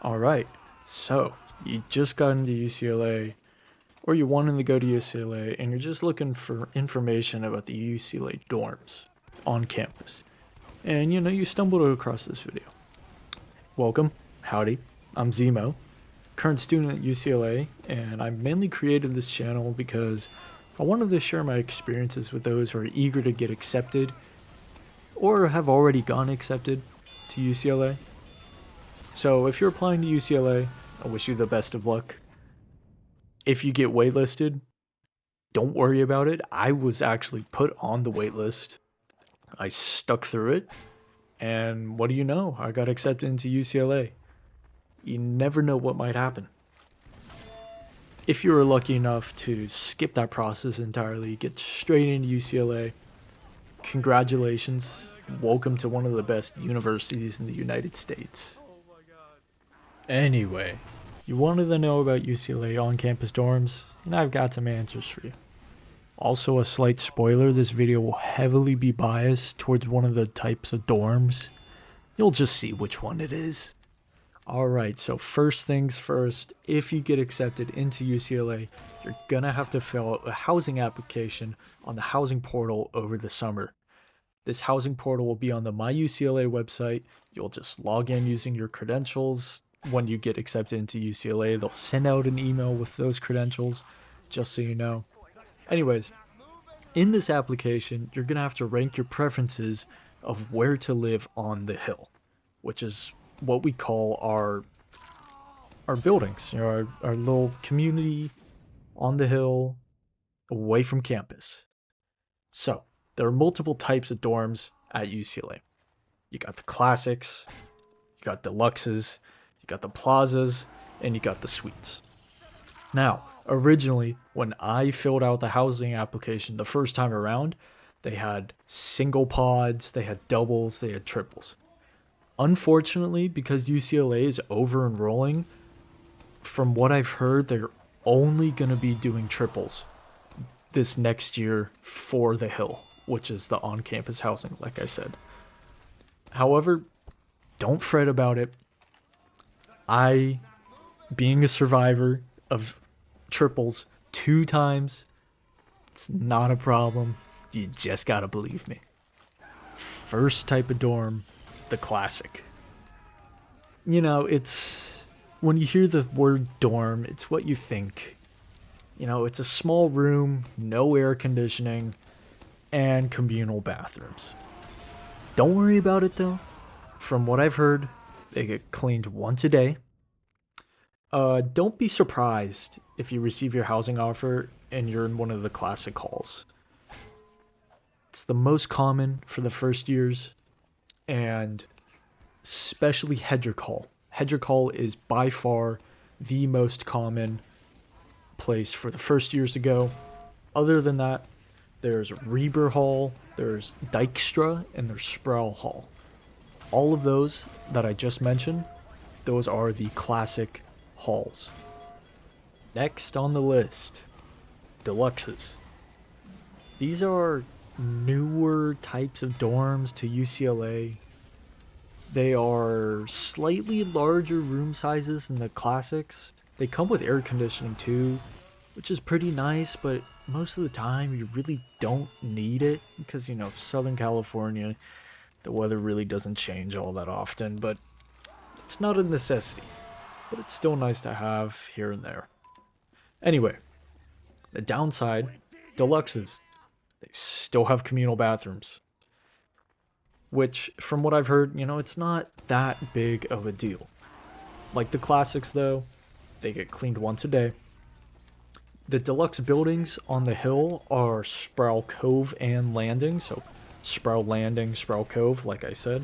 Alright, so you just got into UCLA, or you wanted to go to UCLA, and you're just looking for information about the UCLA dorms on campus. And you stumbled across this video. Welcome, howdy, I'm Zeemo, current student at UCLA, and I mainly created this channel because I wanted to share my experiences with those who are eager to get accepted or have already gotten accepted to UCLA. So if you're applying to UCLA, I wish you the best of luck. If you get waitlisted, don't worry about it. I was actually put on the waitlist. I stuck through it, and what do you know? I got accepted into UCLA. You never know what might happen. If you were lucky enough to skip that process entirely, get straight into UCLA, congratulations. Welcome to one of the best universities in the United States. Anyway, you wanted to know about UCLA on-campus dorms, and I've got some answers for you. Also, a slight spoiler, this video will heavily be biased towards one of the types of dorms. You'll just see which one it is. Alright, so first things first, if you get accepted into UCLA, you're gonna have to fill out a housing application on the housing portal over the summer. This housing portal will be on the My UCLA website. You'll just log in using your credentials. When you get accepted into UCLA, they'll send out an email with those credentials, just so you know. Anyways, in this application, you're going to have to rank your preferences of where to live on the hill, which is what we call our buildings, our little community on the hill away from campus. So, there are multiple types of dorms at UCLA. You got the classics, you got deluxes, you got the plazas, and you got the suites. Now, originally, when I filled out the housing application the first time around, they had single pods, they had doubles, they had triples. Unfortunately, because UCLA is over enrolling, from what I've heard, they're only going to be doing triples this next year for the Hill, which is the on-campus housing, like I said. However, don't fret about it. I, being a survivor of triples 2 times, it's not a problem. You just gotta believe me. First type of dorm, the classic. It's when you hear the word dorm, it's what you think. It's a small room, no air conditioning, and communal bathrooms. Don't worry about it though. From what I've heard, they get cleaned once a day. Don't be surprised if you receive your housing offer and you're in one of the classic halls. It's the most common for the first years, and especially Hedrick Hall. Hedrick Hall is by far the most common place for the first years to go. Other than that, there's Reber Hall, there's Dykstra, and there's Sproul Hall. All of those that I just mentioned, those are the classic halls. Next on the list, deluxes. These are newer types of dorms to UCLA. They are slightly larger room sizes than the classics. They come with air conditioning too, which is pretty nice, but most of the time you really don't need it because, Southern California, the weather really doesn't change all that often, but it's not a necessity. But it's still nice to have here and there. Anyway, the downside, deluxes. They still have communal bathrooms. Which, from what I've heard, it's not that big of a deal. Like the classics though, they get cleaned once a day. The deluxe buildings on the hill are Sproul Cove and Landing, so Sproul Landing, Sproul Cove, like I said.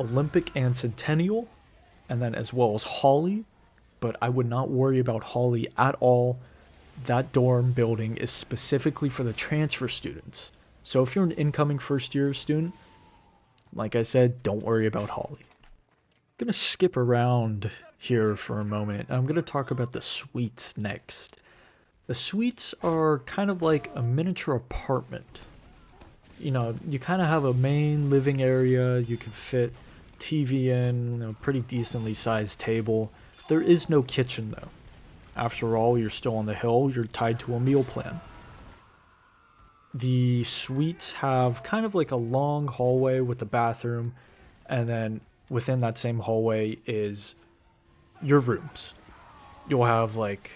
Olympic and Centennial, and then as well as Hawley, but I would not worry about Hawley at all. That dorm building is specifically for the transfer students. So if you're an incoming first year student, like I said, don't worry about Hawley. I'm gonna skip around here for a moment. I'm gonna talk about the suites next. The suites are kind of like a miniature apartment. You kind of have a main living area. You can fit TV in, a pretty decently sized table. There is no kitchen though. After all, you're still on the hill, you're tied to a meal plan. The suites have kind of like a long hallway with a bathroom, and then within that same hallway is your rooms. You'll have like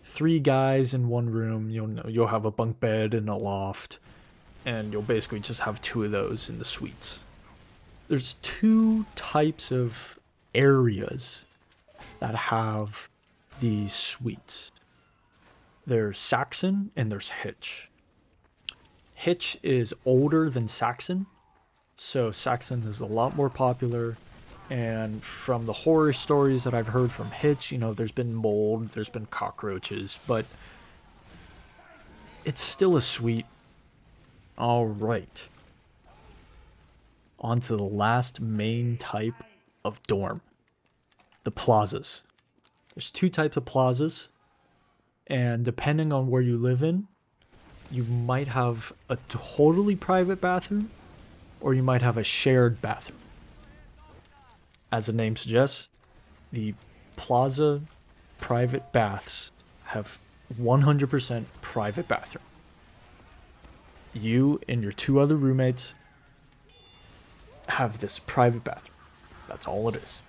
3 guys in one room. You'll have a bunk bed and a loft, and you'll basically just have 2 of those in the suites. There's 2 types of areas that have these suites. There's Saxon and there's Hitch. Hitch is older than Saxon, so Saxon is a lot more popular. And from the horror stories that I've heard from Hitch, there's been mold, there's been cockroaches, but it's still a suite. Alright. On to the last main type of dorm. The plazas. There's 2 types of plazas, and depending on where you live in, you might have a totally private bathroom, or you might have a shared bathroom. As the name suggests, the plaza private baths have 100% private bathroom. You and your 2 other roommates have this private bathroom. That's all it is.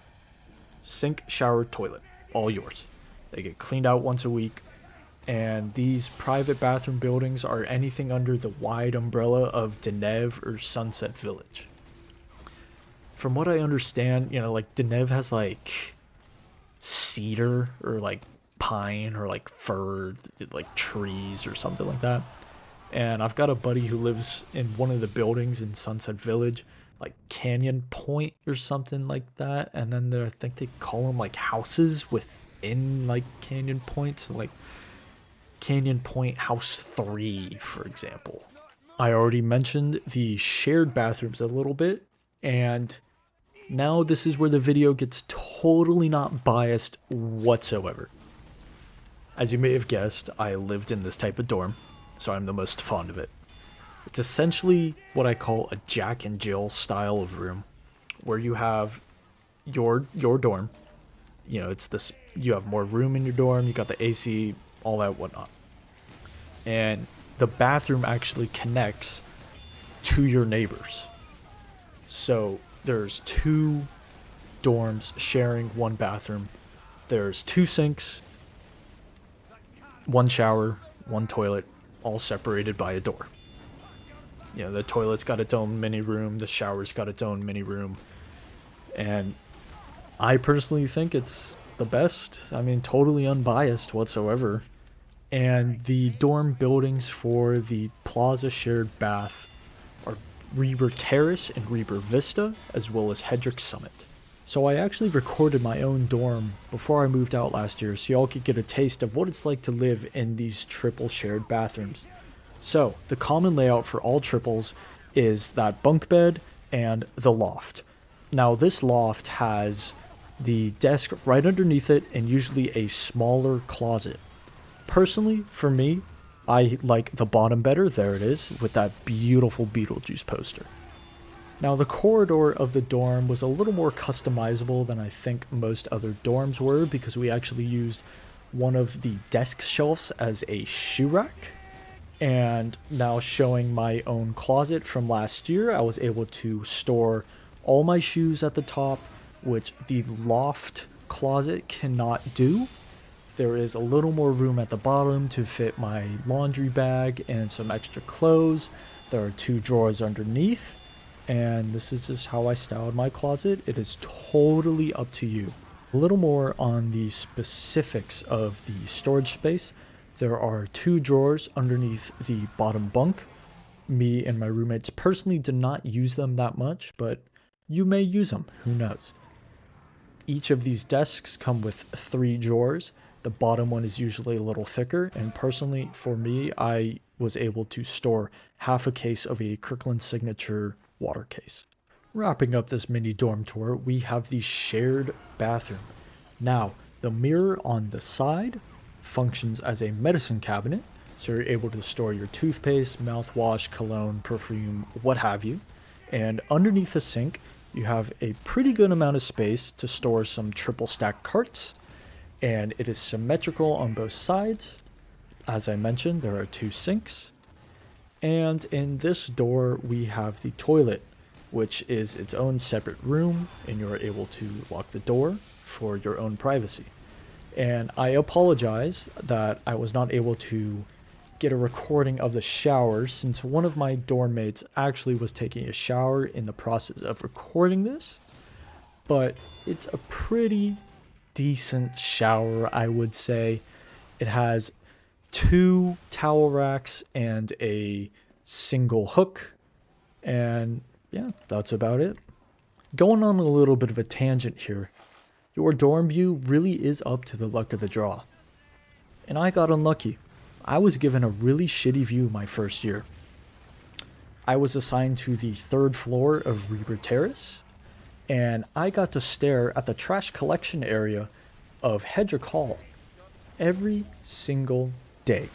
Sink, shower, toilet, all yours. They get cleaned out once a week. And these private bathroom buildings are anything under the wide umbrella of Deneuve or Sunset Village. From what I understand, like Deneuve has like cedar or like pine or like fir, like trees or something like that. And I've got a buddy who lives in one of the buildings in Sunset Village, like Canyon Point or something like that. And then I think they call them like houses within like Canyon Point. So like Canyon Point House 3, for example. I already mentioned the shared bathrooms a little bit, and now this is where the video gets totally not biased whatsoever. As you may have guessed, I lived in this type of dorm, so I'm the most fond of it. It's essentially what I call a Jack and Jill style of room, where you have your dorm. It's this, you have more room in your dorm, you got the AC, all that whatnot. And the bathroom actually connects to your neighbors. So there's 2 dorms sharing one bathroom. There's 2 sinks, 1 shower, 1 toilet, all separated by a door. The toilet's got its own mini room, the shower's got its own mini room. And I personally think it's the best. I mean, totally unbiased whatsoever. And the dorm buildings for the Plaza Shared Bath are Reber Terrace and Reber Vista, as well as Hedrick Summit. So I actually recorded my own dorm before I moved out last year, so y'all could get a taste of what it's like to live in these triple shared bathrooms. So, the common layout for all triples is that bunk bed and the loft. Now, this loft has the desk right underneath it and usually a smaller closet. Personally, for me, I like the bottom better. There it is, with that beautiful Beetlejuice poster. Now, the corridor of the dorm was a little more customizable than I think most other dorms were, because we actually used one of the desk shelves as a shoe rack. And now, showing my own closet from last year, I was able to store all my shoes at the top, which the loft closet cannot do. There is a little more room at the bottom to fit my laundry bag and some extra clothes. There are 2 drawers underneath, and this is just how I styled my closet. It is totally up to you. A little more on the specifics of the storage space. There are 2 drawers underneath the bottom bunk. Me and my roommates personally did not use them that much, but you may use them, who knows. Each of these desks come with 3 drawers. The bottom one is usually a little thicker, and personally, for me, I was able to store half a case of a Kirkland Signature water case. Wrapping up this mini dorm tour, we have the shared bathroom. Now, the mirror on the side functions as a medicine cabinet, so you're able to store your toothpaste, mouthwash, cologne, perfume, what have you. And underneath the sink You have a pretty good amount of space to store some triple stack carts, and it is symmetrical on both sides. As I mentioned, there are 2 sinks. And in this door, we have the toilet, which is its own separate room, and you're able to lock the door for your own privacy. And I apologize that I was not able to get a recording of the shower, since one of my dorm mates actually was taking a shower in the process of recording this. But it's a pretty decent shower, I would say. It has 2 towel racks and a single hook, and yeah, that's about it. Going on a little bit of a tangent here, your dorm view really is up to the luck of the draw. And I got unlucky. I was given a really shitty view my first year. I was assigned to the 3rd floor of Reaper Terrace, and I got to stare at the trash collection area of Hedrick Hall every single day.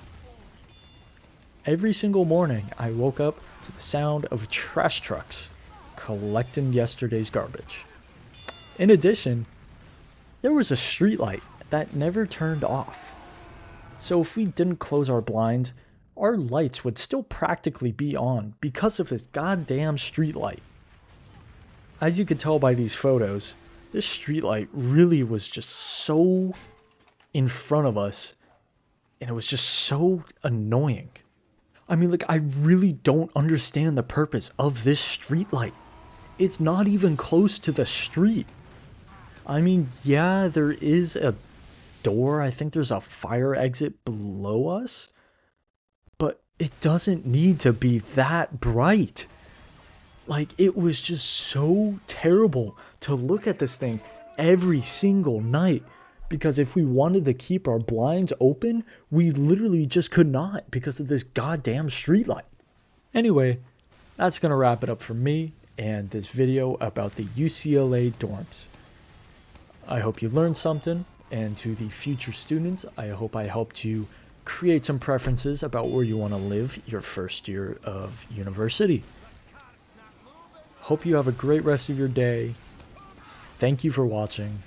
Every single morning, I woke up to the sound of trash trucks collecting yesterday's garbage. In addition, there was a streetlight that never turned off. So if we didn't close our blinds, our lights would still practically be on because of this goddamn streetlight. As you can tell by these photos, this streetlight really was just so in front of us, and it was just so annoying. I mean, like, I really don't understand the purpose of this streetlight. It's not even close to the street. I mean, yeah, there is a door. I think there's a fire exit below us. But it doesn't need to be that bright. Like, it was just so terrible to look at this thing every single night. Because if we wanted to keep our blinds open, we literally just could not because of this goddamn streetlight. Anyway, that's going to wrap it up for me and this video about the UCLA dorms. I hope you learned something, and to the future students, I hope I helped you create some preferences about where you want to live your first year of university. Hope you have a great rest of your day. Thank you for watching,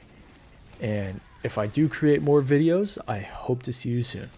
and if I do create more videos, I hope to see you soon.